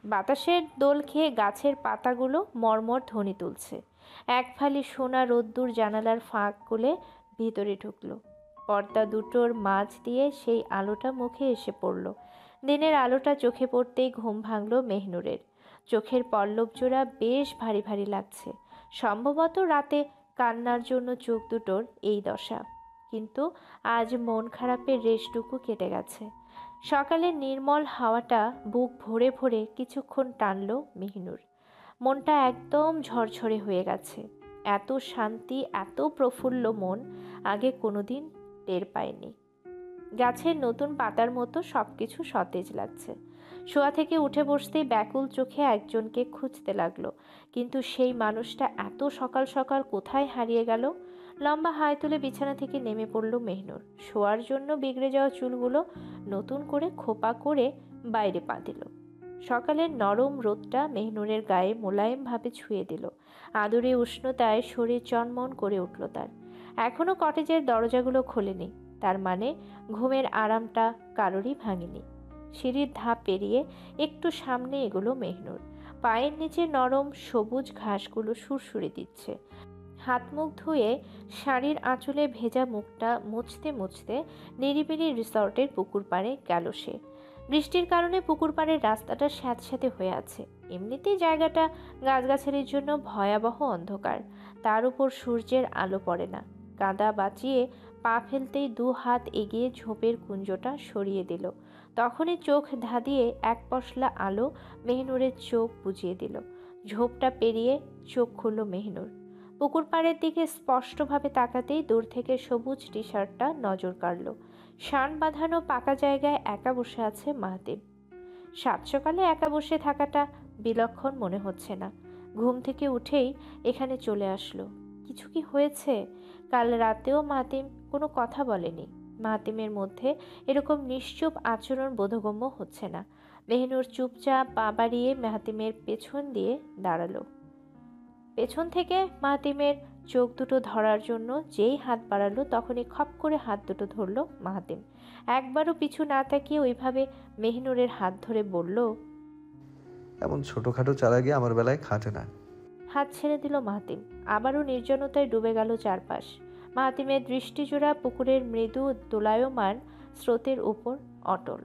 বাতাসের দোল খেয়ে গাছের পাতাগুলো মর্মর ধ্বনি তুলছে। এক ফালি সোনা রোদ্দুর জানালার ফাঁক খুলে ভিতরে ঢুকলো। পর্দা দুটোর মাঝ দিয়ে সেই আলোটা মুখে এসে পড়ল। দিনের আলোটা চোখে পড়তেই ঘুম ভাঙল মেহনুরের। চোখের পল্লব জোড়া বেশ ভারী ভারী লাগছে। সম্ভবত রাতে কান্নার জন্য চোখ দুটোর এই দশা। কিন্তু আজ মন খারাপের রেশটুকু কেটে গেছে। সকালের নির্মল হাওয়াটা বুক ভরে ভরে কিছুক্ষণ টানল মেহনুর। মনটা একদম ঝরঝরে হয়ে গেছে। এত শান্তি, এত প্রফুল্ল মন আগে কোনোদিন টের পায়নি। গাছের নতুন পাতার মতো সবকিছু সতেজ লাগছে। শোয়া থেকে উঠে বসতেই ব্যাকুল চোখে একজনকে খুঁজতে লাগলো, কিন্তু সেই মানুষটা এত সকাল সকাল কোথায় হারিয়ে গেল। লম্বা হাই তুলে বিছানা থেকে নেমে পড়ল মেহনুর। শোয়ার জন্য বিগড়ে যাওয়া চুলগুলো নতুন করে খোপা করে বাইরে পা দিল। সকালের নরম রোদটা মেহনুরের গায়ে মোলায়েমভাবে ছুঁয়ে দিল। আদরে উষ্ণতায় শরীর চনমন করে উঠল তার। এখনো কটেজের দরজাগুলো খোলেনি, তার মানে ঘুমের আরামটা কারোরই ভাঙেনি। সিঁড়ির ধাপ পেরিয়ে একটু সামনে এগুলো মেহনুর। পায়ের নিচে নরম সবুজ ঘাসগুলো সুরসুরে দিচ্ছে। হাত মুখ ধুয়ে শাড়ির আঁচলে ভেজা মুখটা মুছতে মুছতে নিরিবিলি রিসর্টের পুকুর পাড়ে গেল সে। বৃষ্টির কারণে পুকুর পাড়ের রাস্তাটা স্যাঁতস্যাঁতে হয়ে আছে। এমনিতেই জায়গাটা গাছগাছালির জন্য ভয়াবহ অন্ধকার, তার উপর সূর্যের আলো পড়ে না। কাঁদা বাঁচিয়ে পা ফেলতেই দু হাত এগিয়ে ঝোপের কুঞ্জটা সরিয়ে দিল। তখনই চোখ ধাঁধিয়ে এক পশলা আলো মেহনুরের চোখ বুজিয়ে দিল। ঝোপটা পেরিয়ে চোখ খুলল মেহনুর। পুকুর পাড়ের দিকে স্পষ্টভাবে তাকাতেই দূর থেকে সবুজ টি শার্টটা নজর কাড়ল। শান বাঁধানো পাকা জায়গায় একা বসে আছে মাহতিব। সাত সকালে একা বসে থাকাটা বিলক্ষণ মনে হচ্ছে না। ঘুম থেকে উঠেই এখানে চলে আসলো। কিছু কি হয়েছে? কাল রাতেও মাহতিম কোনো কথা বলেনি। মাহতিমের মধ্যে এরকম নিশ্চুপ আচরণ বোধগম্য হচ্ছে না। মেহনুর চুপচাপ পা বাড়িয়ে মাহতিমের পেছন দিয়ে দাঁড়ালো। পেছন থেকে মাহতিমের চোখ দুটো ধরার জন্য যেই হাত বাড়ালো, তখনই খপ করে হাত দুটো ধরল মাহতিম। একবারও পিছু না তাকিয়ে ওইভাবে মেহনুরের হাত ধরে বলল, এমন ছোটখাটো চালাকি আমার বেলায় খাটে না। হাত ছেড়ে দিল মাহতিম। আবারও নির্জনতায় ডুবে গেল চারপাশ। মাহতিমের দৃষ্টিজোড়া পুকুরের মৃদু দোলায়মান স্রোতের উপর অটল।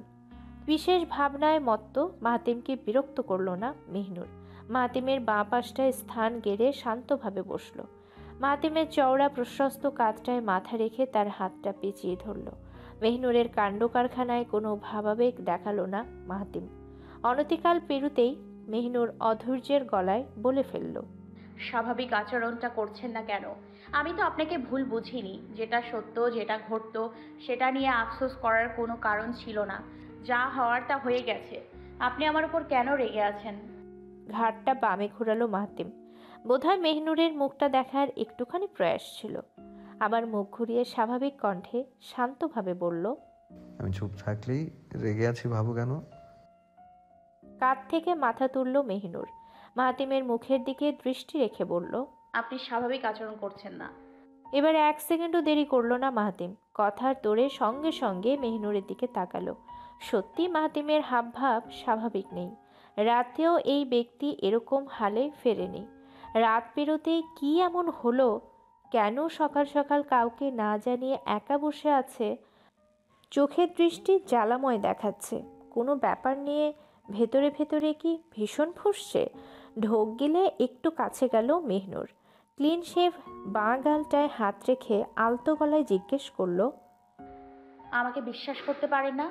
বিশেষ ভাবনায় মত্ত মাহতিমকে বিরক্ত করল না মেহনুর। মাহতিমের বাঁ পাশটায় স্থান গেড়ে শান্তভাবে বসল। মাহতিমের চওড়া প্রশস্ত কাঁধটায় মাথা রেখে তার হাতটা পেঁচিয়ে ধরল। মেহনুরের কাণ্ড কারখানায় কোনো ভাবাবেগ দেখালো না মাহতিম। অনতিকাল পেরুতেই মেহনুর অধৈর্যের গলায় বলে ফেলল, স্বাভাবিক আচরণটা করছেন না কেন? আমি তো আপনাকে ভুল বুঝিনি। যেটা সত্য, যেটা ঘটতো সেটা নিয়ে আফসোস করার কোনো কারণ ছিল না। যা হওয়ার তা হয়ে গেছে। আপনি আমার উপর কেন রেগে আছেন? ঘাড়টা বামে ঘোরালো মাহতিম। বোধহয় মেহনুরের মুখটা দেখার একটুখানি প্রয়াস ছিল। আবার মুখ ঘুরিয়ে স্বাভাবিক কণ্ঠে শান্তভাবে বলল, আমি চুপ থাকলেই রেগে আছি ভাবো কেন? কাঁধ থেকে মাথা তুলল মেহনুর। মাহতিমের মুখের দিকে দৃষ্টি রেখে বলল, আপনি স্বাভাবিক আচরণ করছেন না। এবার এক সেকেন্ডও দেরি করল না মাহতিম। কথার তোড়ে সঙ্গে সঙ্গে মেহনুরের দিকে তাকালো। সত্যি মাহতিমের হাবভাব স্বাভাবিক নেই। রাতেও এই ব্যক্তি এরকম হালে ফেরেনি। রাত পেরোতেই কি এমন হলো? কেন সকাল সকাল কাউকে না জানিয়ে একা বসে আছে? চোখের দৃষ্টি জ্বালাময় দেখাচ্ছে। কোনো ব্যাপার নিয়ে ভেতরে ভেতরে কি ভীষণ ফুঁসছে? ঢোক গিলে একটু কাছে গেল মেহনুর। ক্লিন শেভ বাঁ গালটায় হাত রেখে আলতো গলায় জিজ্ঞেস করল, আমাকে বিশ্বাস করতে পারেন না?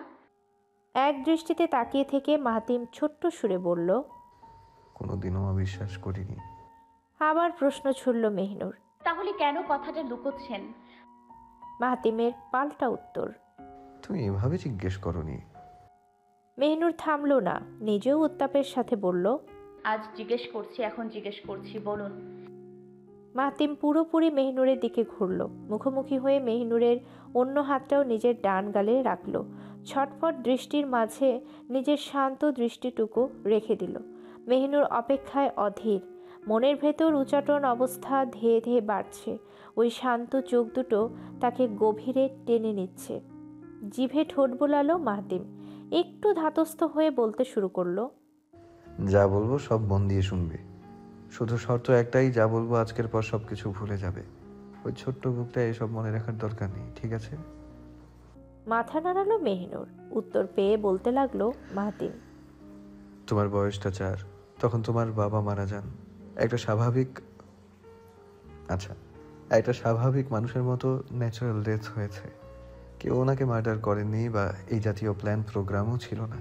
এক দৃষ্টিতে তাকিয়ে থেকে মাহতিম ছোট্ট সুরে বলল, কোনোদিনও অবিশ্বাস করিনি। আবার প্রশ্ন ছুড়ল মেহনুর। তাহলে কেন কথাটা লুকোচ্ছেন? মাহতিমের পাল্টা উত্তর। তুমি এভাবে জিজ্ঞেস করনি। মেহনুর থামল না, নিজেও উত্তাপের সাথে বলল, আজ জিজ্ঞেস করছি, এখন জিজ্ঞেস করছি, বলুন। মাহতিম পুরোপুরি মেহনুরের দিকে ঘুরল। মুখোমুখি হয়ে মেহনুরের অন্য হাতটাও নিজের ডান গালে রাখল। ছটফট দৃষ্টির মাঝে নিজের শান্ত দৃষ্টিটুকু রেখে দিল। মেহনুর অপেক্ষায় অধীর। মনের ভেতর উচাটন অবস্থা ধেয়ে ধেয়ে বাড়ছে। ওই শান্ত চোখ দুটো তাকে গভীরে টেনে নিচ্ছে। জিভে ঠোঁট বোলালো মাহতিম। একটু ধাতস্থ হয়ে বলতে শুরু করলো, যা বলবো সব মন দিয়ে শুনবে। শুধু শর্ত একটাই, যা বলবো আজকের পর সব কিছু ভুলে যাবে। ওই ছোট্ট বুকটা এসব মনে রাখার দরকার নেই, ঠিক আছে? মাথা নাড়ালো মেহিনুর। উত্তর পেয়ে বলতে লাগলো মাহাতিম। তোমার বয়সটা 4, তখন তোমার বাবা মারা যান। একটা স্বাভাবিক আচ্ছা একটা স্বাভাবিক মানুষের মতো ন্যাচারাল ডেথ হয়েছে। কেউ ওনাকে মার্ডার করেননি বা এই জাতীয় প্ল্যান প্রোগ্রামও ছিল না।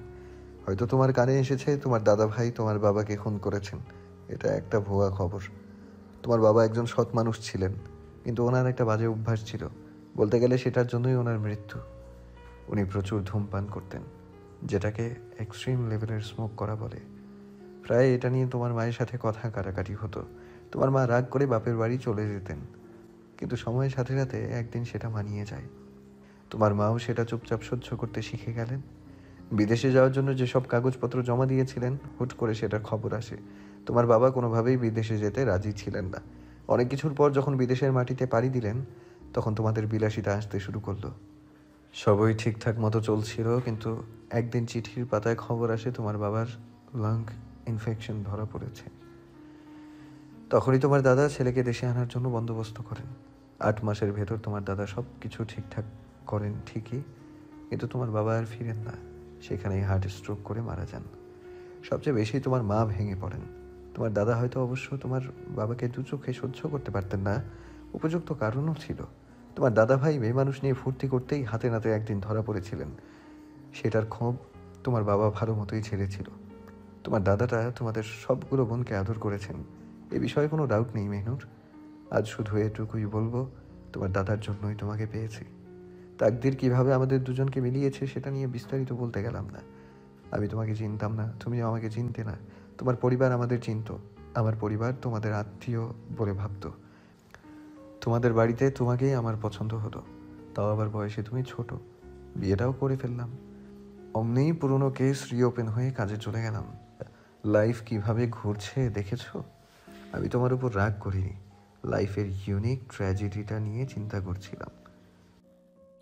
হয়তো তোমার কানে এসেছে তোমার দাদা ভাই তোমার বাবাকে খুন করেছেন। এটা একটা ভুয়া খবর। তোমার বাবা একজন সৎ মানুষ ছিলেন, কিন্তু ওনার একটা বাজে অভ্যাস ছিল। বলতে গেলে সেটার জন্যই ওনার মৃত্যু। উনি প্রচুর ধূমপান করতেন, যেটাকে এক্সট্রিম লেভেলের স্মোক করা বলে। প্রায় এটা নিয়ে তোমার মায়ের সাথে কথা কাটাকাটি হতো। তোমার মা রাগ করে বাপের বাড়ি চলে যেতেন, কিন্তু সময়ের সাথে সাথে একদিন সেটা মানিয়ে যায়। তোমার মাও সেটা চুপচাপ সহ্য করতে শিখে গেলেন। বিদেশে যাওয়ার জন্য যেসব কাগজপত্র জমা দিয়েছিলেন, হুট করে সেটার খবর আসে। তোমার বাবা কোনোভাবেই বিদেশে যেতে রাজি ছিলেন না। অনেক কিছুর পর যখন বিদেশের মাটিতে পাড়ি দিলেন, তখন তোমাদের বিলাসিতা আসতে শুরু করলো। সবই ঠিকঠাক মতো চলছিল, কিন্তু একদিন চিঠির পাতায় খবর আসে তোমার বাবার লাং ইনফেকশন ধরা পড়েছে। তখনই তোমার দাদা ছেলেকে দেশে আনার জন্য বন্দোবস্ত করেন। 8 মাসের ভেতর তোমার দাদা সব কিছু ঠিকঠাক করেন ঠিকই, কিন্তু তোমার বাবা আর ফিরেন না। সেখানেই হার্ট স্ট্রোক করে মারা যান। সবচেয়ে বেশি তোমার মা ভেঙে পড়েন। তোমার দাদা হয়তো অবশ্য তোমার বাবাকে দু চোখে সহ্য করতে পারতেন না, উপযুক্ত কারণও ছিল। তোমার দাদা ভাই মেয়ে মানুষ নিয়ে ফুর্তি করতেই হাতে নাতে একদিন ধরা পড়েছিলেন। সেটার ক্ষোভ তোমার বাবা ভালো মতোই ছেড়েছিল। তোমার দাদাটা তোমাদের সবগুলো বোনকে আদর করেছেন, এ বিষয়ে কোনো ডাউট নেই মেহনুর। আজ শুধু এটুকুই বলবো, তোমার দাদার জন্যই তোমাকে পেয়েছি। তাকদির কিভাবে আমাদের দুজনকে মিলিয়েছে সেটা নিয়ে বিস্তারিত বলতে গেলাম না। আমি তোমাকে চিনতাম না, তুমিও আমাকে চিনতে না। তোমার পরিবার আমাদের চিনত, আমার পরিবার তোমাদের আত্মীয় বলে ভাবতো। তোমাদের বাড়িতে তোমাকেই আমার পছন্দ হলো, তাও আবার বয়সে তুমি ছোট। বিয়েটাও করে ফেললাম। অমনিই পুরনো কেস রিওপেন হয়ে কাজে চলে গেলাম। লাইফ কিভাবে ঘুরছে দেখেছো? আমি তোমার উপর রাগ করিনি, লাইফের ইউনিক ট্র্যাজেডিটা নিয়ে চিন্তা করছিলাম।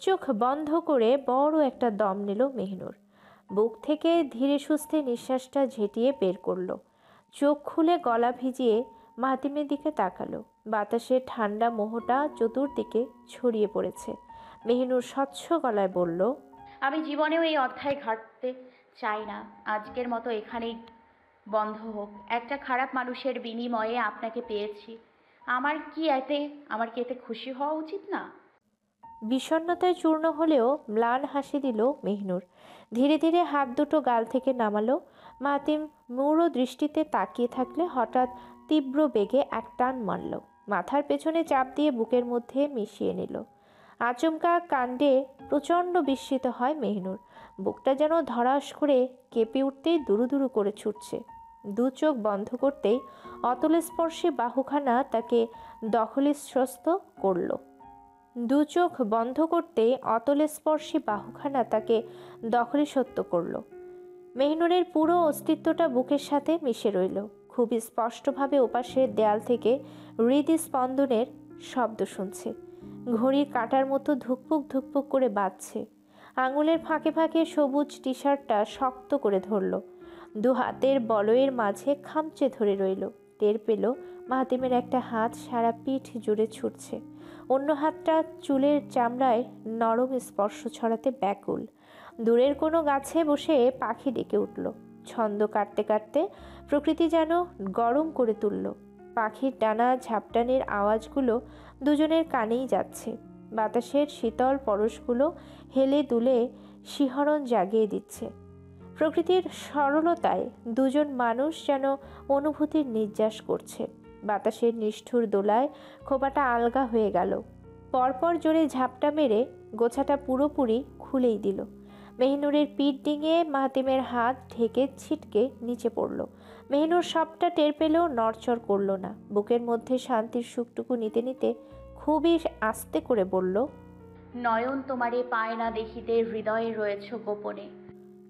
চোখ বন্ধ করে বড় একটা দম নিল মেহিনুর। বুক থেকে ধীরে সুস্থে নিঃশ্বাসটা ঝেঁটিয়ে বের করলো। চোখ খুলে গলা ভিজিয়ে মাহাতিমের দিকে তাকালো। বাতাসের ঠান্ডা মোহটা চতুর্দিকে ছড়িয়ে পড়েছে। মেহিনুর স্বচ্ছ গলায় বলল, আমি জীবনেও এই অধ্যায় ঘাটতে চাই না। আজকের মতো এখানেই বন্ধ হোক। একটা খারাপ মানুষের বিনিময়ে আপনাকে পেয়েছি। আমার কি এতে খুশি হওয়া উচিত না? বিষণ্ণতায় চূর্ণ হলেও ম্লান হাসি দিল মেহিনুর। ধীরে ধীরে হাত দুটো গাল থেকে নামালো। মাতিম মূঢ় দৃষ্টিতে তাকিয়ে থাকলে হঠাৎ তীব্র বেগে এক টান মারল। মাথার পেছনে চাপ দিয়ে বুকের মধ্যে মিশিয়ে নিল। আচমকা কাণ্ডে প্রচণ্ড বিস্মিত হয় মেহিনুর। বুকটা যেন ধড়াস করে কেঁপে উঠতেই দুরু দুরু করে ছুটছে। দু চোখ বন্ধ করতেই অতলস্পর্শী বাহুখানা তাকে দখলস্রস্ত করল। দু চোখ বন্ধ করতেই অতলস্পর্শী বাহুখানা তাকে দখলীসত্ব করল। মেহনুরের পুরো অস্তিত্বটা বুকের সাথে মিশে রইল। খুবই স্পষ্টভাবে ওপাশের দেয়াল থেকে হৃদস্পন্দনের শব্দ শুনছে। ঘড়ির কাঁটার মতো ধুকপুক ধুকপুক করে বাজছে। আঙুলের ফাঁকে ফাঁকে সবুজ টি শার্টটা শক্ত করে ধরল। দু হাতের বলয়ের মাঝে খামচে ধরে রইল। টের পেল মাহাতিমের একটা হাত সারা পিঠ জুড়ে ছুটছে। অন্য হাতটা চুলের চামড়ায় নরম স্পর্শ ছড়াতে ব্যাকুল। দূরের কোনো গাছে বসে পাখি ডেকে উঠল। ছন্দ কাটতে কাটতে প্রকৃতি যেন গরম করে তুলল। পাখির ডানা ঝাপটানির আওয়াজগুলো দুজনের কানেই যাচ্ছে। বাতাসের শীতল পরশগুলো হেলে দুলে শিহরণ জাগিয়ে দিচ্ছে। প্রকৃতির সরলতায় দুজন মানুষ যেন অনুভূতির নির্যাস করছে। বাতাসের নিষ্ঠুর দোলায় খোপাটা আলগা হয়ে গেল। পরপর জোরে ঝাপটা মেরে গোছাটা পুরোপুরি খুলেই দিল। মেহনুরের পিঠ ডিঙিয়ে মাহাতিমের হাত ঢেকে ছিটকে নিচে পড়ল। মেহনুর সবটা টের পেলেও নড়চড় করল না। বুকের মধ্যে শান্তির সুখটুকু নিতে নিতে খুবই আস্তে করে বলল, নয়ন তোমারে পায় না দেখিতে, হৃদয়ে রয়েছ গোপনে।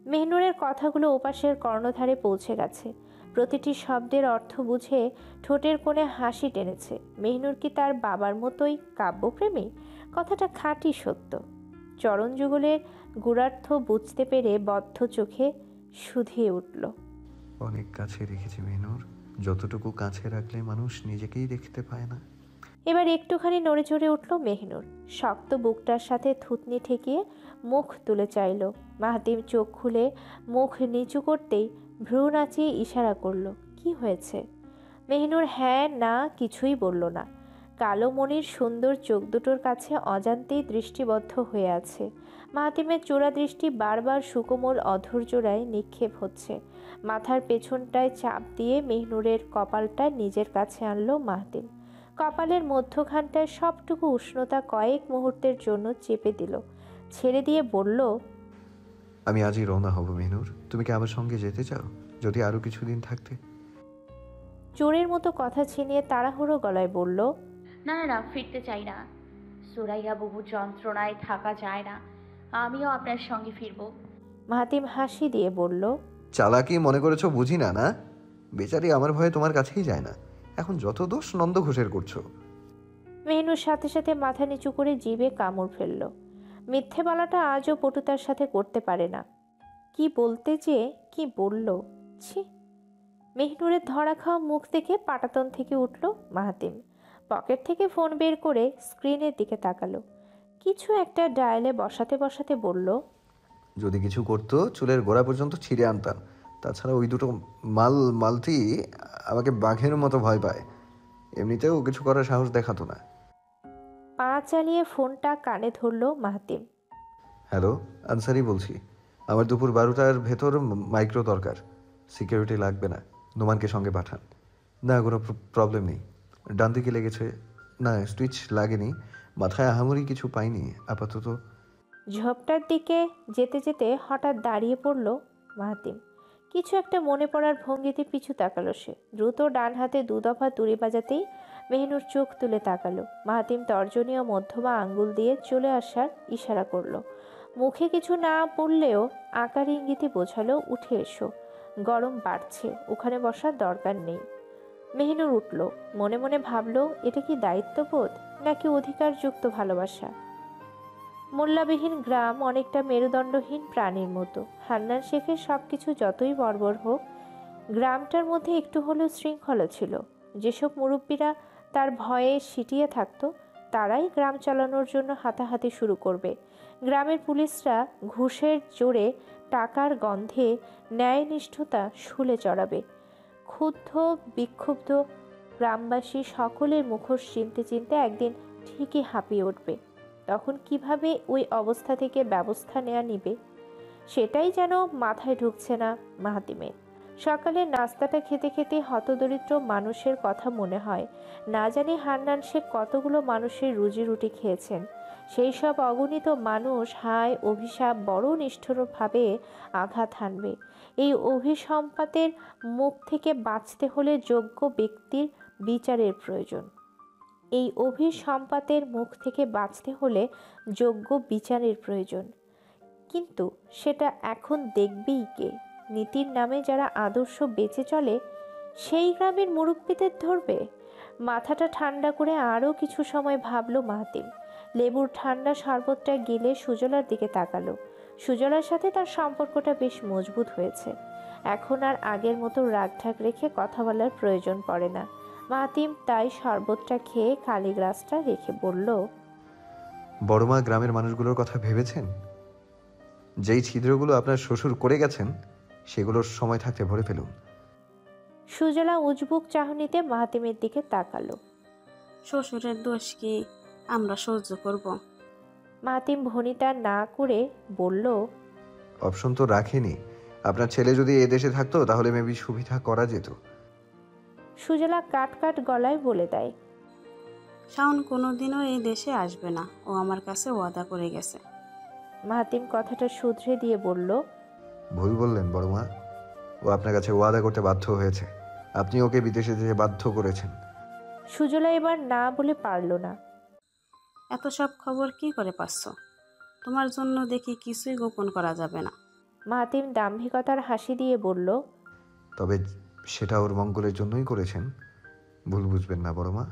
মেহনুরের কথাগুলো ওপাশের কর্ণধারে পৌঁছে গেছে। প্রতিটি শব্দের অর্থ বুঝে ঠোঁটের কোণে হাসি টেনেছে। মেহনুর কি তার বাবার মতোই কাব্যপ্রেমী? কথাটা খাঁটি সত্য। চরণ যুগলের গূঢ়ার্থ বুঝতে পেরে বদ্ধ চোখে শুধিয়ে উঠল। অনেক কাছে রেখেছি মেহনুর, যতটুকু কাছে রাখলে মানুষ নিজেকেই দেখতে পায় না। এবার একটুখানি নড়ে চড়ে উঠল মেহনুর। শক্ত বুকটার সাথে থুতনি ঠেকিয়ে মুখ তুলে চাইল। মাহাতিম চোখ খুলে মুখ নিচু করতেই ভ্রু নাচিয়ে ইশারা করল, কি হয়েছে? মেহনুর হ্যাঁ না কিছুই বলল না। কালো মনির সুন্দর চোখ দুটোর কাছে অজান্তেই দৃষ্টিবদ্ধ হয়ে আছে। মাহাতিমের চোরা দৃষ্টি বারবার সুকোমল অধৈর্যরায় নিক্ষেপ হচ্ছে। মাথার পেছনটায় চাপ দিয়ে মেহনুরের কপালটা নিজের কাছে আনলো মাহাতিম। কপালের মধ্যখানটায় সবটুকু উষ্ণতা কয়েক মুহূর্তের জন্য চেপে দিল, ছেড়ে দিয়ে বলল, আমি আজই রওনা হব মেহনুর, তুমি কি আমার সঙ্গে যেতে চাও? যদি আরো কিছুদিন থাকতে। চোরের মতো কথা ছিনিয়ে তাড়াহুড়ো গলায় বলল, না না না, ফিরতে চাই না। সুরাইয়া বুবু যন্ত্রণায় থাকা যায় না, আমিও আপনার সঙ্গে ফিরবো। মাহাতিম হাসি দিয়ে বলল, চালাকি মনে করেছো বুঝি না, না? বেচারি আমার ভয়ে তোমার কাছেই যায় না। এখন যত দোষ নন্দ ঘোষের করছো। মেহনুর সাথে সাথে মাথা নিচু করে জিভে কামড় ফেলল। মিথ্যে বলাটা আজও পটুতার সাথে করতে পারে না। কি বলতে যেয়ে কি বলল, ছি! মেহনুরের ধরা খাওয়া মুখ দেখে পাটাতন থেকে উঠল মাহাতিম। পকেট থেকে ফোন বের করে স্ক্রিনের দিকে তাকালো। কিছু একটা ডায়ালে বসাতে বসাতে বলল, যদি কিছু করতো চুলের গোড়া পর্যন্ত ছিঁড়ে আনতাম। তাছাড়া ওই দুটো মালতি আমাকে বাঘের মতো ভয় পায়। এমনিতেও কিছু করার সাহস দেখাতো না। পা চালিয়ে ফোনটা কানে ধরল মাহাতিম। হ্যালো, আনসারি বলছি। আমার দুপুর 12টার ভেতর মাইক্রো দরকার। সিকিউরিটি লাগবে না, নোমানকে সঙ্গে পাঠান। না, কোনো প্রবলেম নেই। ডান দিকে লেগেছে। না, স্টুইচ লাগেনি। মাথায় আহামরি কিছু পাইনি আপাতত। ঝোপটার দিকে যেতে যেতে হঠাৎ দাঁড়িয়ে পড়ল মাহাতিম। কিছু একটা মনে পড়ার ভঙ্গিতে পিছু তাকালো সে। দ্রুত ডান হাতে 2 দফা তুড়ি বাজাতেই মেহনুর চোখ তুলে তাকালো। মাহাতিম তর্জনীয় মধ্যমা আঙ্গুল দিয়ে চলে আসার ইশারা করলো। মুখে কিছু না বললেও আকার ইঙ্গিতে বোঝালো, উঠে এসো, গরম বাড়ছে, ওখানে বসার দরকার নেই। মেহনুর উঠল। মনে মনে ভাবলো, এটা কি দায়িত্ববোধ নাকি অধিকারযুক্ত ভালোবাসা? মোল্লাবিহীন গ্রাম অনেকটা মেরুদণ্ডহীন প্রাণীর মতো। হান্নান শেখের সবকিছু যতই বর্বর হোক, গ্রামটার মধ্যে একটু হলেও শৃঙ্খলা ছিল। যেসব মুরব্বীরা তার ভয়ে সিটিয়ে থাকতো, তারাই গ্রাম চালানোর জন্য হাতাহাতি শুরু করবে। গ্রামের পুলিশরা ঘুষের জোরে, টাকার গন্ধে ন্যায়নিষ্ঠতা শুলে চড়াবে। ক্ষুব্ধ বিক্ষুব্ধ গ্রামবাসী সকলের মুখোশ চিনতে চিনতে একদিন ঠিকই হাঁপিয়ে উঠবে। তখন কিভাবে ওই অবস্থা থেকে ব্যবস্থা নেওয়া নিবে, সেটাই যেন মাথায় ঢুকছে না মাহাতিমের। সকালে নাস্তাটা খেতে খেতে হতদরিদ্র মানুষের কথা মনে হয়। না জানি হান্নান শেখ কতগুলো মানুষের রুজি রুটি খেয়েছেন। সেই সব অগণিত মানুষ হায় অভিশাপ বড় নিষ্ঠুরভাবে আঘাত হানবে। এই অভিসম্পাতের মুখ থেকে বাঁচতে হলে যোগ্য ব্যক্তির বিচারের প্রয়োজন। এই অভিসম্পাতের মুখ থেকে বাঁচতে হলে যোগ্য বিচারের প্রয়োজন। কিন্তু সেটা এখন দেখবেই কে? নীতির নামে যারা আদর্শ বেঁচে চলে, সেই গ্রামের মুরব্বীদের ধরবে? মাথাটা ঠান্ডা করে আরও কিছু সময় ভাবল মাহাতিম। লেবুর ঠান্ডা শরবতটা গিলে সুজলার দিকে তাকালো। সুজলার সাথে তার সম্পর্কটা বেশ মজবুত হয়েছে। এখন আর আগের মতো রাগঢাক রেখে কথা বলার প্রয়োজন পড়ে না। মাহাতিম তাই শরবতটা খেয়ে খালি গ্লাসটা রেখে বলল, বড়মা, গ্রামের মানুষগুলোর কথা ভেবেছেন? যেই ছিদ্রগুলো আপনার শ্বশুর করে গেছেন, সেগুলোর সময় থাকতে ভরে ফেলুন। সুজলা উজবুক চাহনিতে মাহাতিমের দিকে তাকালো। শ্বশুরের দোষ কি আমরা সহ্য করব? মাহাতিম ভনিতা না করে বলল, অপশন তো রাখেনি। আপনার ছেলে যদি এদেশে থাকতো তাহলে মেবি সুবিধা করা যেত। সুজলা কাট কাট গলায় বলে দেয়, শাওন কোনোদিনও এই দেশে আসবে না, ও আমার কাছে ওয়াদা করে গেছে। মাহাতিম কথাটা শুধরে দিয়ে বলল, ভুল বললেন বড়মা। ও আপনার কাছে ওয়াদা করতে বাধ্য হয়েছে। আপনি ওকে বিদেশে যেতে বাধ্য করেছেন। সুজলা এবার না বলে পারল না। এত সব খবর কি করে পাচ্ছ? তোমার জন্য দেখি কিছুই গোপন করা যাবে না। মাহাতিম দাম্ভিকতার হাসি দিয়ে বলল, তবে সেটা ওর মঙ্গলের জন্যই করেছেন। ভুল বুঝবেন না বড়মা।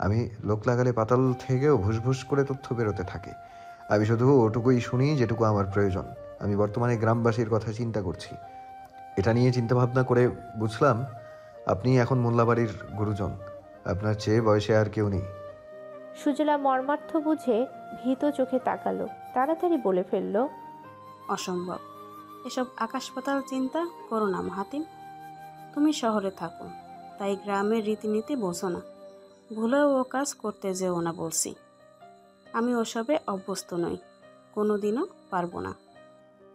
আমি লোক লাগালে পাতাল থেকেও ভুসভুস করে তথ্য বেরোতে থাকে। আমি শুধু ওটুকুই শুনি যেটুকু আমার প্রয়োজন। আমি বর্তমানে গ্রামবাসীর কথা চিন্তা করছি। এটা নিয়ে চিন্তাভাবনা করে বুঝলাম আপনি এখন মোল্লাবাড়ির গুরুজন। আপনার চেয়ে বয়সে আর কেউ নেই। সুজলা মর্মার্থ বুঝে ভীত চোখে তাকালো, তাড়াতাড়ি বলে ফেলল, অসম্ভব। এসব আকাশ পাতাল চিন্তা করো না মাহাতিম। তুমি শহরে থাকো, তাই গ্রামের রীতিনীতি বোঝো না। ভুলেও ও কাজ করতে যেও না বলছি। আমি ওসবে অভ্যস্ত নই, কোনোদিনও পারবো না।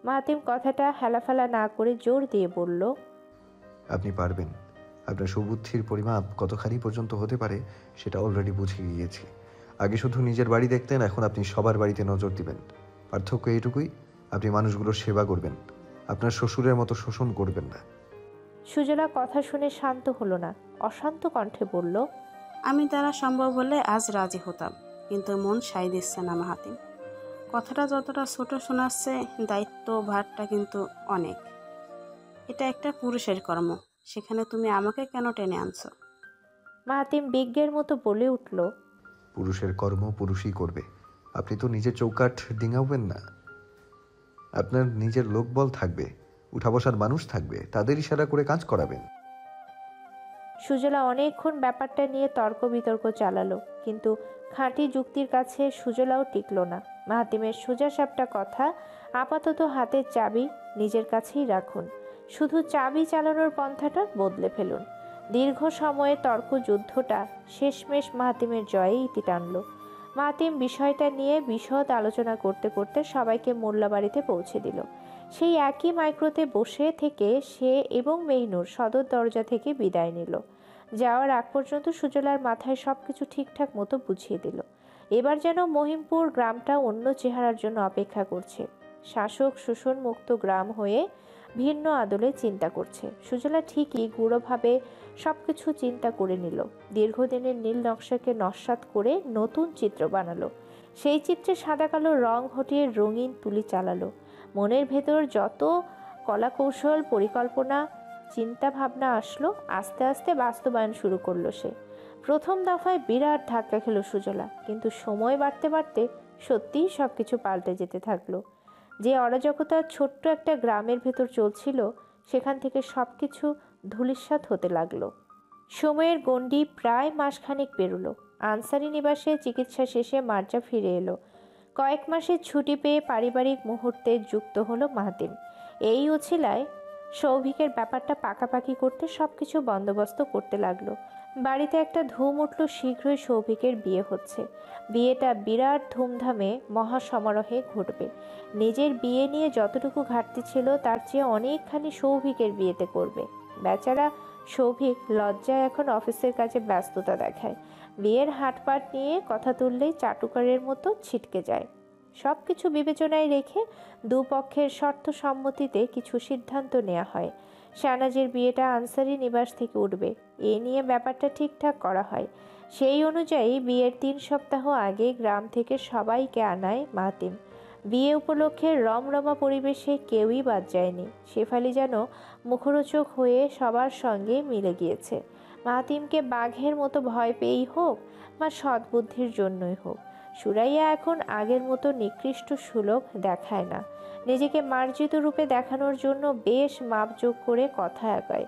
মাহাতিম কথাটা হেলাফেলা না করে জোর দিয়ে বলল, আপনি পারবেন। আপনার সুবুদ্ধির পরিমাপ কতখানি পর্যন্ত হতে পারে সেটা অলরেডি বুঝে গিয়েছি। আগে শুধু নিজের বাড়ি দেখতেন, এখন আপনি সবার বাড়িতে নজর দিবেন। পার্থক্য এইটুকুই, আপনি মানুষগুলোর সেবা করবেন, আপনার শ্বশুরের মতো শোষণ করবেন না। সুজলা কথা শুনে শান্ত হলো না, অশান্ত কণ্ঠে বলল, আমি দ্বারা সম্ভব হলে আজ রাজি হতাম, কিন্তু মন সাই দিচ্ছে না মাহাতিম। কথাটা যতটা ছোট শোনাচ্ছে, দায়িত্ব ভারটা কিন্তু অনেক। এটা একটা পুরুষের কর্ম, সেখানে তুমি আমাকে কেন টেনে আনছো? মাহাতিম বিজ্ঞের মতো বলে উঠল, পুরুষের কর্ম পুরুষই করবে। আপনি তো নিজের চৌকাঠ ডিঙাবেন না। আপনার নিজের লোকবল থাকবে, উঠা বসার মানুষ থাকবে, তাদের ইশারা করে কাজ করাবেন। সুজলা অনেকক্ষণ ব্যাপারটা নিয়ে তর্ক বিতর্ক চালালো, কিন্তু খাঁটি যুক্তির কাছে সুজলাও টিকল না। মাহাতিমের সোজাসাপটা কথা, আপাতত হাতের চাবি নিজের কাছেই রাখুন, শুধু চাবি চালানোর পন্থাটা বদলে ফেলুন। দীর্ঘ সময়ে তর্ক যুদ্ধটা শেষমেশ মাহাতিমের জয়েই ইতি টানল। মাহাতিম বিষয়টা নিয়ে বিশদ আলোচনা করতে করতে সবাইকে মোল্লাবাড়িতে পৌঁছে দিল। সেই একই মাইক্রোতে বসে থেকে সে এবং মেহনুর সদর দরজা থেকে বিদায় নিল। যাওয়ার আগ পর্যন্ত সুজলার মাথায় সবকিছু ঠিকঠাক মতো বুঝিয়ে দিল। এবার যেন মহিমপুর গ্রামটা অন্য চেহারার জন্য অপেক্ষা করছে, শাসক শোষণ মুক্ত গ্রাম হয়ে ভিন্ন আদলে চিন্তা করছে। সুজলা ঠিকই গূঢ়ভাবে সবকিছু চিন্তা করে নিল, দীর্ঘদিনের নীল নকশাকে নস্যাৎ করে নতুন চিত্র বানালো। সেই চিত্রে সাদা কালো রং হটিয়ে রঙিন তুলি চালালো। মনের ভেতর যত কলাকৌশল পরিকল্পনা চিন্তা ভাবনা আসলো, আস্তে আস্তে বাস্তবায়ন শুরু করলো সে। প্রথম দফায় বিরাট ধাক্কা খেল সুজলা, কিন্তু সময় বাড়তে বাড়তে সত্যিই সবকিছু পাল্টে যেতে থাকলো। যে অরাজকতা ছোট্ট একটা গ্রামের ভেতর চলছিল, সেখান থেকে সবকিছু ধূলিসাৎ হতে লাগলো। সময়ের গণ্ডি প্রায় মাসখানেক পেরোলো। আনসারি নিবাসে চিকিৎসা শেষে মার্জা ফিরে এলো। কয়েক মাসের ছুটি পেয়ে পারিবারিক মুহূর্তে যুক্ত হলো মাহাতিম। এই উছিলায় সৌভিকের ব্যাপারটা পাকাপাকি করতে সবকিছু বন্দোবস্ত করতে লাগলো। বাড়িতে একটা ধুম উঠল, শীঘ্রই সৌভিকের বিয়ে হচ্ছে। বিয়েটা বিরাট ধুমধামে মহাসমারোহে ঘটবে। নিজের বিয়ে নিয়ে যতটুকু ঘাটতি ছিল তার চেয়ে অনেকখানি সৌভিকের বিয়েতে করবে। বেচারা সৌভিক লজ্জায় এখন অফিসের কাজে ব্যস্ততা দেখায়। বিয়ের হাটপাট নিয়ে কথা তুললেই চাটুকারের মতো ছিটকে যায়। সব কিছু বিবেচনায় রেখে দুপক্ষের শর্ত সম্মতিতে কিছু সিদ্ধান্ত নেওয়া হয়। শাহনাজের বিয়েটা আনসারি নিবাস থেকে উঠবে, এ নিয়ে ব্যাপারটা ঠিকঠাক করা হয়। সেই অনুযায়ী বিয়ের 3 সপ্তাহ আগে গ্রাম থেকে সবাইকে আনায় মাহাতিম। বিয়ে উপলক্ষে রমরমা পরিবেশে কেউই বাদ যায়নি। শেফালি যেন মুখরোচক হয়ে সবার সঙ্গে মিলে গিয়েছে। মাহাতিমকে বাঘের মতো ভয় পেয়েই হোক বা সদ্বুদ্ধির জন্যই হোক, সুরাইয়া এখন আগের মতো নিকৃষ্ট সুলভ দেখায় না। নিজেকে মার্জিত রূপে দেখানোর জন্য বেশ মাপজোক করে কথা আগায়।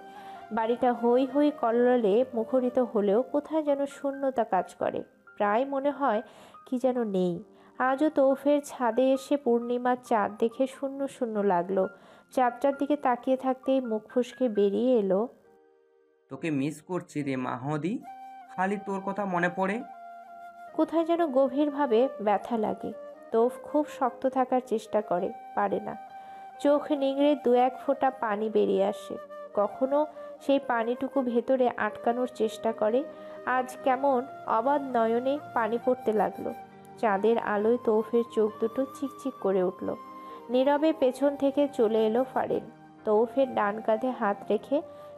বাড়িটা হই হই কল্লোলে মুখরিত হলেও কোথায় যেন শূন্যতা কাজ করে। প্রায় মনে হয় কি যেন নেই। আজও তৌফের ছাদে এসে পূর্ণিমার চাঁদ দেখে শূন্য শূন্য লাগলো। চাঁদটার দিকে তাকিয়ে থাকতেই মুখ ফসকে বেরিয়ে এলো, তোকে মিস করছি রে মাহদি, খালি তোর কথা মনে পড়ে। কোথায় যেন গভীরভাবে ব্যথা লাগে। তৌফ খুব শক্ত থাকার চেষ্টা করে, পারে না। চোখ নিংড়ে 2-1 ফোঁটা পানি বেরিয়ে আসে। কখনো সেই পানিটুকু ভেতরে আটকানোর চেষ্টা করে। আজ কেমন অবাধ নয়নে পানি পড়তে লাগলো। চাঁদের আলোয় তৌফের চোখ দুটো চিকচিক করে উঠল। নীরবে পেছন থেকে চলে এলো ফারিন। তৌফের ডান কাঁধে হাত রেখে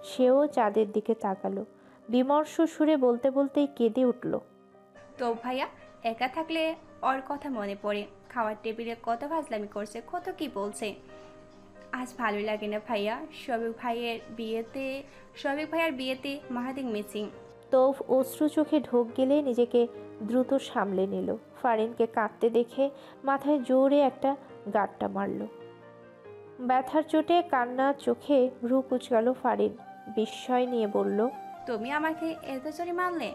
সেও চাঁদের দিকে তাকালো। বিমর্ষ সুরে বলতে বলতেই কেঁদে উঠল, তো ভাইয়া একা থাকলে ওর কথা মনে পড়ে, খাওয়ার টেবিলে কত ফাজলামি করছে, কত কি বলছে। আজ ভালো লাগে না ভাইয়া, শফিক ভাইয়ার বিয়েতে মাহাদিক মিসিং। তৌফ অশ্রু চোখে ঢোক গেলে নিজেকে দ্রুত সামলে নিল। ফারিনকে কাঁদতে দেখে মাথায় জোরে একটা গাঁটটা মারল। ব্যথার চোটে কান্না চোখে ভ্রু কুচকালো ফারিন। বিস্ময় নিয়ে বলল, তুমি আমাকে এত জোরে মারলে?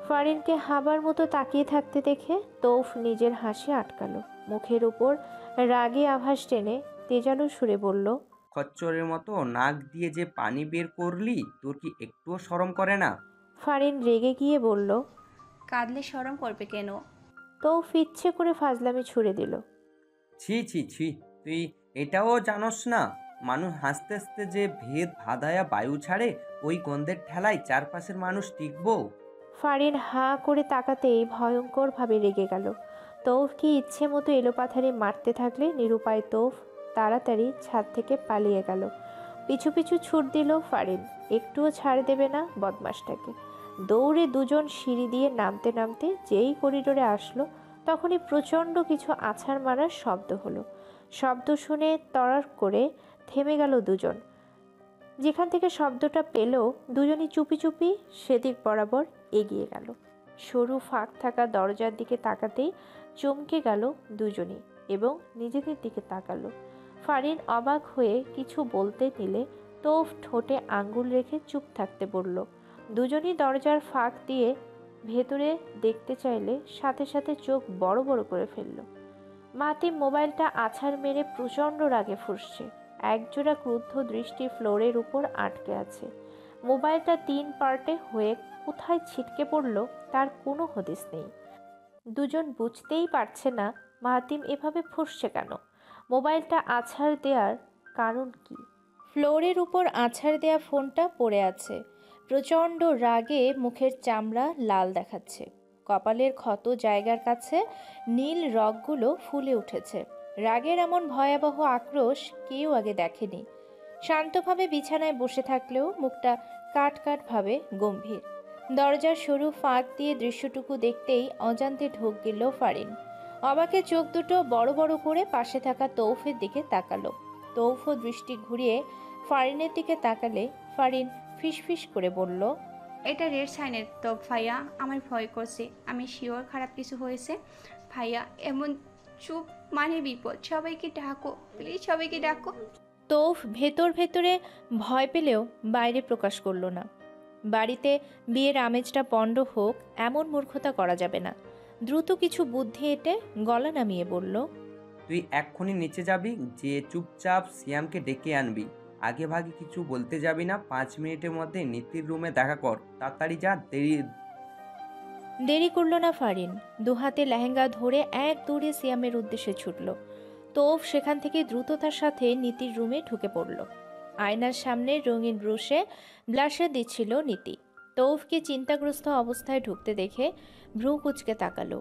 ফারিনকে হাবার মতো তাকিয়ে থাকতে দেখে তৌফ নিজের হাসি আটকালো। মুখের উপর রাগে আভাস টেনে তেজানো সুরে বলল, খচ্চরের মতো নাক দিয়ে যে পানি বের করলি, তোর কি একটুও শরম করে না? ফারিন রেগে গিয়ে বলল। কাঁদলে শরম করবে কেন? তৌফ ইচ্ছে করে ফাজলামি ছুড়ে দিল। ছি ছি ছি, তুই এটাও জানোস না মানুষ হাসতে হাসতে যে ভেদ ভাদায়া বায়ু ছাড়ে, ওই গন্ধের ঠেলায় চারপাশের মানুষ টিকবো? ফারিন হাঁ করে তাকাতেই ভয়ঙ্করভাবে রেগে গেল। তৌফকে ইচ্ছে মতো এলোপাথারি মারতে থাকলে নিরুপায় তৌফ তাড়াতাড়ি ছাদ থেকে পালিয়ে গেল। পিছু পিছু ছুট দিল ফারিন। একটুও ছাড় দেবে না বদমাসটাকে। দৌড়ে দুজন সিঁড়ি দিয়ে নামতে নামতে যেই করিডোরে আসলো, তখনই প্রচণ্ড কিছু আছাড় মারার শব্দ হলো। শব্দ শুনে তড়াক করে থেমে গেল দুজন। যেখান থেকে শব্দটা পেল, দুজনই চুপি চুপি সেদিক বরাবর এগিয়ে গেল। সরু ফাঁক থাকা দরজার দিকে তাকাতেই চমকে গেল দুজনই এবং নিজেদের দিকে তাকালো। ফারিন অবাক হয়ে কিছু বলতে নিলে তৌফ ঠোঁটে আঙ্গুল রেখে চুপ থাকতে বলল। দুজনই দরজার ফাঁক দিয়ে ভেতরে দেখতে চাইলে সাথে সাথে চোখ বড় বড় করে ফেলল। মাতিম মোবাইলটা আছাড় মেরে প্রচণ্ড রাগে ফুঁসছে। একজোড়া ক্রুদ্ধ দৃষ্টি ফ্লোরের উপর আটকে আছে। মোবাইলটা 3 পার্টে হয়ে কোথায় ছিটকে পড়ল তার কোনো হদিস নেই। দুজন বুঝতেই পারছে না মাহাতিম এভাবে ফুঁসছে কেন। মোবাইলটা আছাড় দেওয়ার কারণ কি? ফ্লোরের উপর আছাড় দেয়া ফোনটা পড়ে আছে। প্রচণ্ড রাগে মুখের চামড়া লাল দেখাচ্ছে। কপালের ক্ষত জায়গার কাছে নীল রগগুলো ফুলে উঠেছে। রাগের এমন ভয়াবহ আক্রোশ কেউ আগে দেখেনি। শান্তভাবে বিছানায় বসে থাকলেও মুখটা কাট ভাবে গম্ভীর। দরজার সরু ফাঁক দিয়ে দৃশ্যটুকু দেখতেই অজান্তে ঢোক গেল ফারিন। অবাকে চোখ দুটো বড় বড় করে পাশে থাকা তৌফের দিকে তাকালো। তৌফও দৃষ্টি ঘুরিয়ে ফারিনের দিকে তাকালে ফারিন ফিসফিস করে বলল, এটা রেড সাইনের তো ভাইয়া, আমার ভয় করছে। আমি শিওর খারাপ কিছু হয়েছে। ভাইয়া এমন চুপ মানে বিপদ। সবাইকে ডাকো প্লিজ, সবাইকে ডাকো। তৌফ ভেতরে ভয় পেলেও বাইরে প্রকাশ করল না। বাড়িতে বিয়ের আমেজটা পণ্ড হোক এমন মূর্খতা করা যাবে না। দ্রুত কিছু বুদ্ধি এঁটে গলা নামিয়ে বলল, তুই এক্ষুনি নিচে যাবি, যে চুপচাপ সিয়ামকে ডেকে আনবি। আগে ভাগে কিছু বলতে যাবি না। 5 মিনিটের মধ্যে নীতির রুমে দেখা কর। তাড়াতাড়ি যা, দেরি করল না ফারিন। দুহাতে লেহেঙ্গা ধরে এক দৌড়ে সিয়ামের উদ্দেশ্যে ছুটল। তৌফ সেখান থেকে দ্রুততার সাথে নীতির রুমে ঢুকে পড়ল। আয়নার সামনে রঙিন ব্রুশে ব্লাশার দিচ্ছিল নীতি। তৌফকে চিন্তাগ্রস্ত অবস্থায় ঢুকতে দেখে ভ্রু কুচকে তাকালো।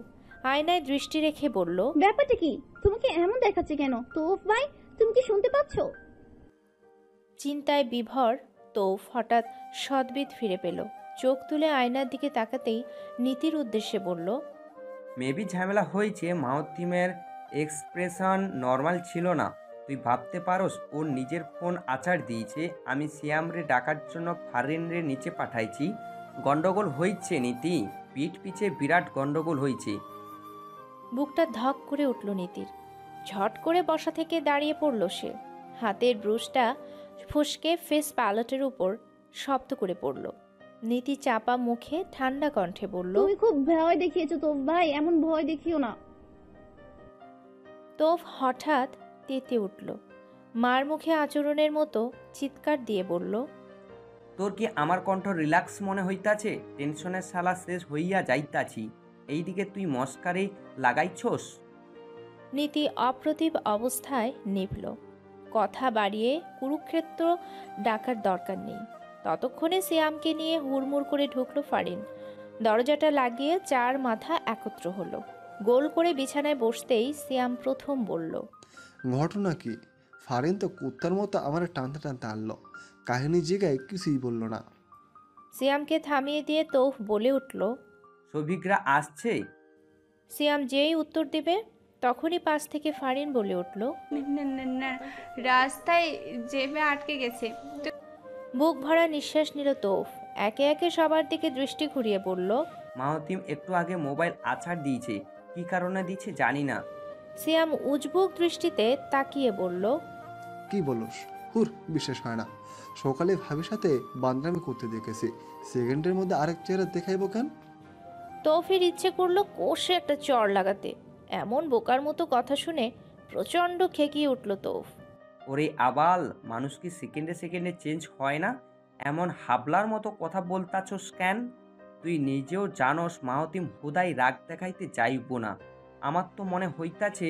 আয়নায় দৃষ্টি রেখে বলল, ব্যাপারটা কি? তোমাকে এমন দেখাচ্ছে কেন তৌফ ভাই? তুমি কি শুনতে পাচ্ছ? চিন্তায় বিভর তৌফ হঠাৎ সদ্বিদ ফিরে পেল। চোখ তুলে আয়নার দিকে তাকাতেই নীতির উদ্দেশ্যে বলল, মেবি ঝামেলা হয়েছে। মাহতিমের এক্সপ্রেশন নর্মাল ছিল না। তুই ভাবতে পারোস ওর নিজের ফোন আছাড় দিয়েছে। আমি সিয়ামরে ডাকার জন্য ফারিনরে নিচে পাঠাইছি। গন্ডগোল হয়েছে নীতি, পিঠ পিছে বিরাট গন্ডগোল হয়েছে। বুকটা ধক করে উঠল নীতির। ঝট করে বসা থেকে দাঁড়িয়ে পড়ল সে। হাতের ব্রুশটা ফুসকে ফেস প্যালেটের উপর শব্দ করে পড়ল। নীতি চাপা মুখে ঠান্ডা কণ্ঠে বলল, তুমি খুব ভয় দেখিয়েছো তৌফ ভাই, এমন ভয় দেখিও না। তৌফ হঠাৎ তেতে উঠল। মার মুখে আচরণের মতো চিৎকার দিয়ে বলল, তোর কি আমার কণ্ঠ রিল্যাক্স মনে হইতাছে? টেনশনের শালা শেষ হইয়া যাইতাছি, এইদিকে তুই মস্কারে লাগাইছস। নীতি অপ্রতিভ অবস্থায় নিভল। কথা বাড়িয়ে কুরুক্ষেত্র ডাকার দরকার নেই। ততক্ষণে সিয়ামকে নিয়ে হুড়মুড় করে ঢুকলো ফারিন। দরজাটা লাগিয়ে 4 মাথা একত্র হলো। গোল করে বিছানায় বসতেই সিয়াম প্রথম বলল, ঘটনা কি? ফারিন তো কুত্তার মতো আমার টানতে টানতে আনলো। কাহিনী জিগায় কিছুই বললো না। সিয়ামকে থামিয়ে দিয়ে তৌফ বলে উঠল। সভিকরা আসছে। সিয়াম যেই উত্তর দেবে তখনই পাশ থেকে ফারিন বলে উঠল, না, না, না, রাস্তায় জেবে আটকে গেছে। বুক ভরা নিঃশ্বাস নিল তৌফ। একে একে সবার দিকে দৃষ্টি ঘুরিয়ে বলল, মাহতিম একটু আগে মোবাইল আছাড় দিয়েছে। কি কারণে দিয়েছে জানি না। সিয়াম উজবুক দৃষ্টিতে তাকিয়ে বলল, কি বলস? হুর, বিশ্বাস হয় না। সকালে ভাবির সাথে বান্দরামি করতে দেখেছি, সেকেন্ডের মধ্যে আরেক চেহারা দেখাইব কেন? তৌফের ইচ্ছে করলো কষে একটা চড় লাগাতে। এমন বোকার মতো কথা শুনে প্রচণ্ড খেকিয়ে উঠল তৌফ। ওরে আবাল, মানুষ কি সেকেন্ডে সেকেন্ডে চেঞ্জ হয় না? এমন হাবলার মতো কথা বলতাছস কেন? তুই নিজেও জানোস মাহতিম হুদাই রাগ দেখাইতে যাইব না। আমার তো মনে হইতাছে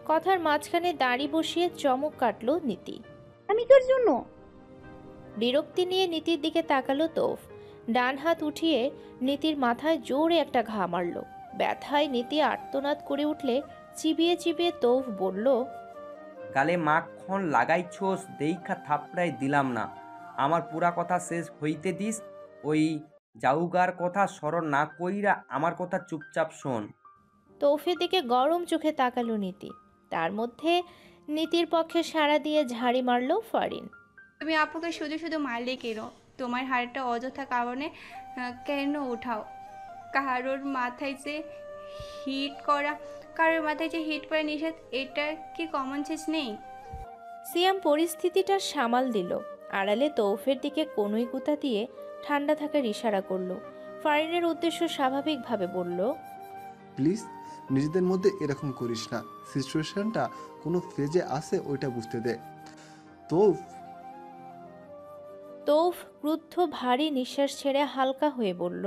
কথার মাঝখানে দাড়ি বসিয়ে চমক কাটল নীতি। আমি তোর জন্য বিরক্তি নিয়ে নীতির দিকে তাকালো তৌফ। ডান হাত উঠিয়ে নীতির মাথায় জোরে একটা ঘা মারল। ব্যথায় নীতি আর্তনাদ করে উঠলে চিবিয়ে চিবিয়ে তৌফ বলল, গালে মাখন লাগাইছোস দেইখা থাপড়াই দিলাম না। আমার পুরা কথা শেষ হইতে দিস। ওই জাউগার কথা স্মরণ না কইরা আমার কথা চুপচাপ শোন। তৌফের দিকে গরম চোখে তাকালো নীতি। তার মধ্যে নীতির পক্ষে সাড়া দিয়ে ঝাড়ি মারল ফারিন। তুমি আপুকে শুধু শুধু মারলে কেন? তোমার হাড়টা অযথা কারণে কেন উঠাও? কারোর মাথায় যে হিট করা কারোর মাথায় যে হিট করা নিষেধ, এটা কি কমন সেন্স নেই? সিয়াম পরিস্থিতিটা সামাল দিল। আড়ালে তৌফের দিকে কনুই গুতা দিয়ে ঠান্ডা থাকার ইশারা করলো। ফারিনের উদ্দেশ্য স্বাভাবিকভাবে বলল, প্লিজ নিজেদের মধ্যে এরকম করিস না, সিচুয়েশনটা কোনো ফেজে আছে ওইটা বুঝতে দে। তো তৌফ ক্রুদ্ধ ভারী নিঃশ্বাস ছেড়ে হালকা হয়ে বলল,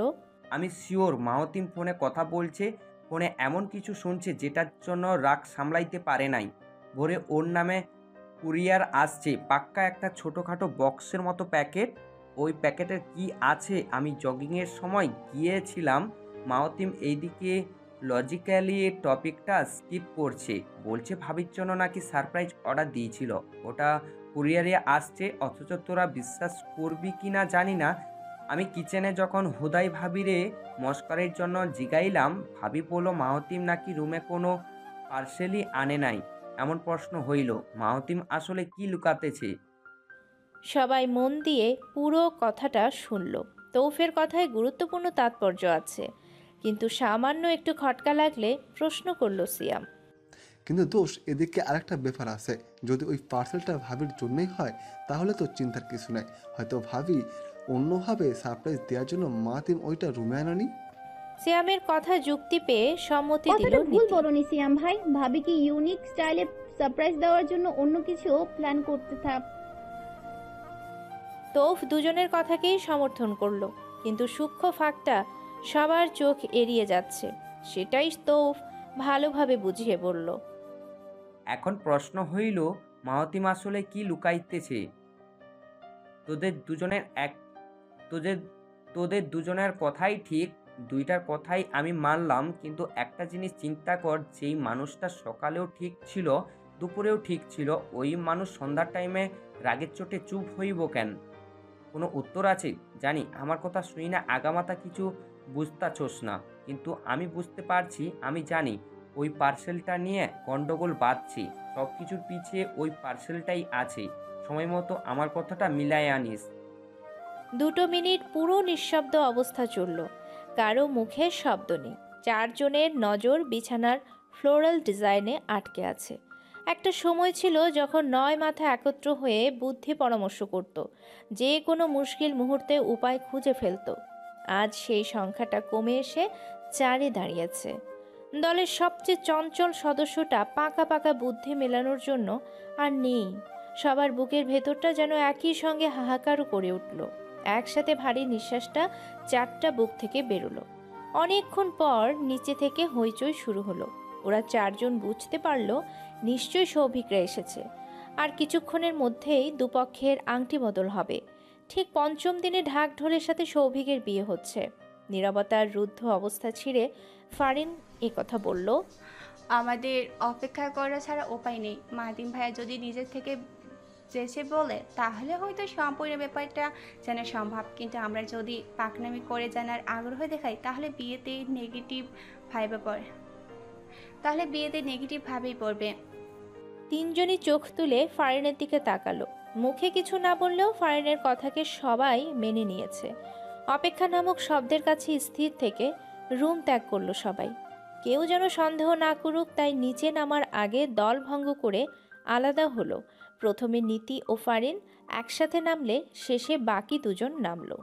আমি শিওর মাহতিম ফোনে কথা বলছে, ফোনে এমন কিছু শুনছে যেটার জন্য রাগ সামলাইতে পারে নাই। ভোরে ওর নামে কুরিয়ার আসছে, পাক্কা একটা ছোটোখাটো বক্সের মতো প্যাকেট। ওই প্যাকেটের কি আছে আমি জগিংয়ের সময় গিয়েছিলাম। মাহতিম এইদিকে লজিক্যালি টপিকটা স্কিপ করছে, বলছে ভাবির জন্য নাকি সারপ্রাইজ অর্ডার দিয়েছিল, ওটা কুরিয়ারে আসছে। অথচ তোরা বিশ্বাস করবি কি না জানি না, আমি কিচেনে যখন হুদাই ভাবিরে মস্করের জন্য জিগাইলাম, ভাবি বলল মাহতিম নাকি রুমে কোনো পার্সেলই আনে নাই। এমন প্রশ্ন হইল, মাহতিম আসলে কি লুকাতেছে? সবাই মন দিয়ে পুরো কথাটা শুনল। তৌফের কথায় গুরুত্বপূর্ণ তাৎপর্য আছে, কিন্তু সামান্য একটু খটকা লাগলে প্রশ্ন করল সিয়াম। কিন্তু দোষ, এদিকে আরেকটা ব্যাপার আছে। যদি ওই পার্সেলটা ভাবির জন্যই হয় তাহলে তো চিন্তার কিছু নাই। হয়তো ভাবি অন্যভাবে সারপ্রাইজ দেওয়ার জন্য মাতিম ওইটা রুমে আনানি। সিয়ামের কথা যুক্তি পেয়ে সম্মতি দিল কথাটা ভুল নীতি। বলনি সিয়াম ভাই। ভাবিকে ইউনিক স্টাইলে সারপ্রাইজ দেওয়ার জন্য অন্য কিছু প্ল্যান করতে থাক। তৌফ দুজনের কথাকেই সমর্থন করলো, কিন্তু সূক্ষ্ম ফাঁকটা সবার চোখ এড়িয়ে যাচ্ছে। সেটাই তৌফ ভালোভাবে বুঝিয়ে বলল। এখন প্রশ্ন হইল, মাহতিম আসলে কি লুকাইতেছে? তোদের দুজনের এক তোদের তোদের দুজনের কথাই ঠিক, দুইটার কথাই আমি মানলাম, কিন্তু একটা জিনিস চিন্তা কর, যেই মানুষটা সকালেও ঠিক ছিল দুপুরেও ঠিক ছিল, ওই মানুষ সন্ধ্যার টাইমে রাগের চোটে চুপ হইব কেন? কোনো উত্তর আছে? জানি আমার কথা শুই না আগামাতা কিছু বুঝতাছোস না, কিন্তু আমি বুঝতে পারছি, আমি জানি ওই পার্সেলটা নিয়ে গন্ডগোল বাঁধছি। সব কিছুর পিছিয়ে ওই পার্সেলটাই আছে। সময় মতো আমার কথাটা মিলায় আনিস। 2 মিনিট পুরো নিঃশব্দ অবস্থা চলল। কারো মুখে শব্দ নেই। চারজনের নজর বিছানার ফ্লোরাল ডিজাইনে আটকে আছে। একটা সময় ছিল যখন 9 মাথা একত্র হয়ে বুদ্ধি পরামর্শ করত, যে কোনো মুশকিল মুহূর্তে উপায় খুঁজে ফেলত। আজ সেই সংখ্যাটা কমে এসে 4-এ দাঁড়িয়েছে। দলের সবচেয়ে চঞ্চল সদস্যটা পাকা পাকা বুদ্ধি মেলানোর জন্য আর নেই। সবার বুকের ভেতরটা যেন একই সঙ্গে হাহাকার করে উঠল। একসাথে ভারী নিঃশ্বাসটা 4টা বুক থেকে বেরোলো। অনেকক্ষণ পর নিচে থেকে হইচই শুরু হলো। ওরা 4জন বুঝতে পারল নিশ্চয়ই সৌভিকরা এসেছে। আর কিছুক্ষণের মধ্যেই দুপক্ষের আংটি বদল হবে। ঠিক 5ম দিনে ঢাক ঢোলের সাথে সৌভিকের বিয়ে হচ্ছে। নীরবতার রুদ্ধ অবস্থা ছিঁড়ে ফারিন কথা বলল, আমাদের অপেক্ষা করা ছাড়া উপায় নেই। মাহতিম ভাইয়া যদি নিজের থেকে চেয়েছে বলে, তাহলে হয়তো সম্পূর্ণ ব্যাপারটা জানা সম্ভব। কিন্তু আমরা যদি পাকনামি করে জানার আগ্রহ দেখাই, তাহলে বিয়েতে নেগেটিভ ভাবেই পড়বে। 3জনই চোখ তুলে ফারিনের দিকে তাকালো। মুখে কিছু না বললেও ফারিনের কথাকে সবাই মেনে নিয়েছে। অপেক্ষা নামক শব্দের কাছে স্থির থেকে রুম ত্যাগ করলো সবাই। কেউ যেন সন্দেহ না করুক, তাই নিচে নামার আগে দল ভঙ্গ করে আলাদা হলো। প্রথমে নীতি ও ফারিন একসাথে নামলে শেষে বাকি দুজন নামলো।